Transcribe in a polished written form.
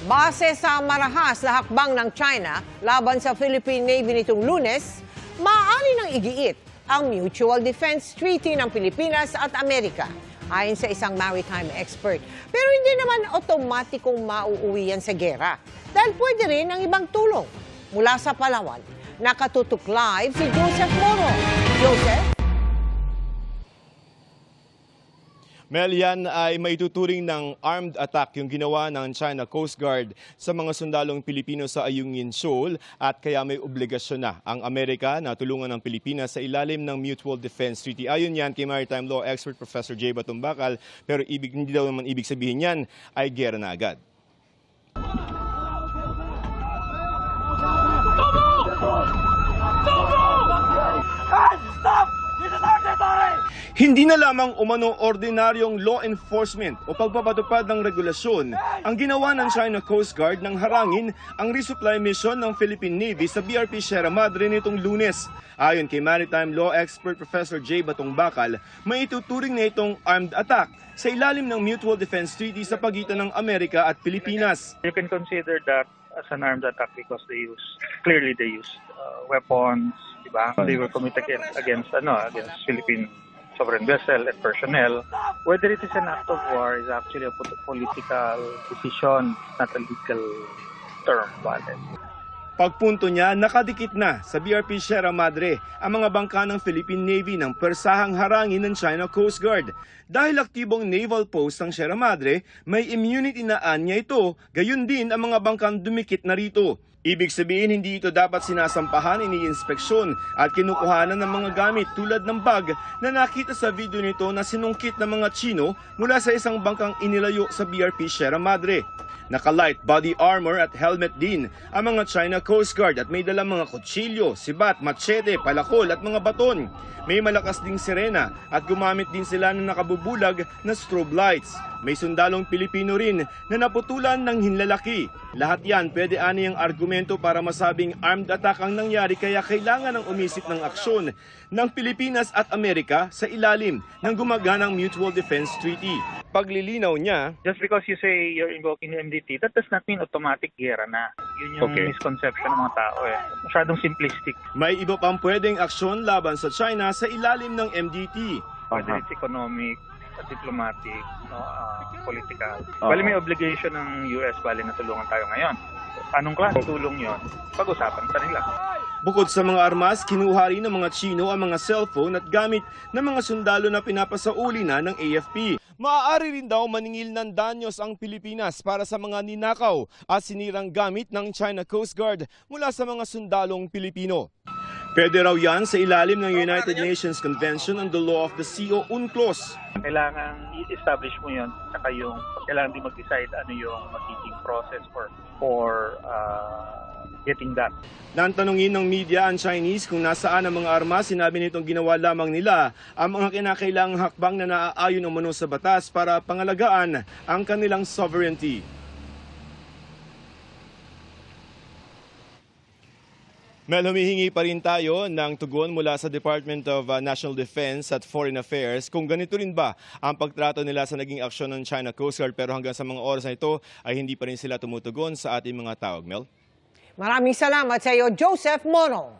Base sa marahas na hakbang ng China laban sa Philippine Navy nitong Lunes, maaari nang igiit ang Mutual Defense Treaty ng Pilipinas at Amerika, ayon sa isang maritime expert. Pero hindi naman otomatikong mauuwi yan sa gera dahil pwede rin ang ibang tulong. Mula sa Palawan, nakatutok live si Joseph Moro. Joseph? Mel, yan ay maituturing ng armed attack yung ginawa ng China Coast Guard sa mga sundalong Pilipino sa Ayungin Shoal at kaya may obligasyon na ang Amerika na tulungan ng Pilipinas sa ilalim ng Mutual Defense Treaty. Ayon yan kay maritime law expert Professor J. Batumbacal, pero hindi daw naman ibig sabihin yan ay gera na agad. Hindi na lamang umano ordinaryong law enforcement o pagpapatupad ng regulasyon ang ginawa ng China Coast Guard nang harangin ang resupply mission ng Philippine Navy sa BRP Sierra Madre nitong Lunes. Ayon kay maritime law expert Professor J. Batumbacal, may ituturing na itong armed attack sa ilalim ng Mutual Defense Treaty sa pagitan ng Amerika at Pilipinas. You can consider that as an armed attack because they used weapons, diba? They were committed against Philippine sovereign vessel and personnel. Whether it is an act of war is actually a political decision, not a legal term. Pagpunto niya, nakadikit na sa BRP Sierra Madre ang mga bangka ng Philippine Navy ng persahang harangin ng China Coast Guard. Dahil aktibong naval post ng Sierra Madre, may immunity na anya ito, gayon din ang mga bangkang dumikit na rito. Ibig sabihin, hindi ito dapat sinasampahan, iniinspeksyon at kinukuhanan ng mga gamit tulad ng bag na nakita sa video nito na sinungkit ng mga Chino mula sa isang bangkang inilayo sa BRP Sierra Madre. Naka-light body armor at helmet din ang mga China Coast Guard at may dalang mga kutsilyo, sibat, machete, palakol at mga baton. May malakas ding sirena at gumamit din sila ng nakabubulag na strobe lights. May sundalong Pilipino rin na naputulan ng hinlalaki. Lahat yan pwede aniyang argumento para masabing armed attack ang nangyari kaya kailangan ng umisip ng aksyon ng Pilipinas at Amerika sa ilalim ng gumaganang Mutual Defense Treaty. Paglilinaw niya, Just because you say you're invoking the MDT, that does not mean automatic gera na. Yun yung misconception ng mga tao eh. Masyadong simplistic. may iba pang pwedeng aksyon laban sa China sa ilalim ng MDT. Whether it's economic, diplomatic, political. Bali may obligation ng US na tulungan tayo ngayon. Anong klase tulong yon? Pag-usapan pa nila. Bukod sa mga armas, kinuha rin ng mga Chino ang mga cellphone at gamit ng mga sundalo na pinapasauli na ng AFP. Maaari rin daw maningil ng danyos ang Pilipinas para sa mga ninakaw at sinirang gamit ng China Coast Guard mula sa mga sundalong Pilipino. Pwede raw yan sa ilalim ng United Nations Convention on the Law of the Sea o UNCLOS. Kailangan i-establish mo yun, saka yung kailangan din mag-decide ano yung magiging process for getting that. Nang tanungin ng media ang Chinese kung nasaan ang mga armas, sinabi nitong ginawa lamang nila ang mga kinakailangang hakbang na naaayon umano sa batas para pangalagaan ang kanilang sovereignty. Mel, humihingi pa rin tayo ng tugon mula sa Department of National Defense at Foreign Affairs kung ganito rin ba ang pagtrato nila sa naging aksyon ng China Coast Guard, pero hanggang sa mga oras na ito ay hindi pa rin sila tumutugon sa ating mga tawag. Mel? Maraming salamat sa iyo, Joseph Moro.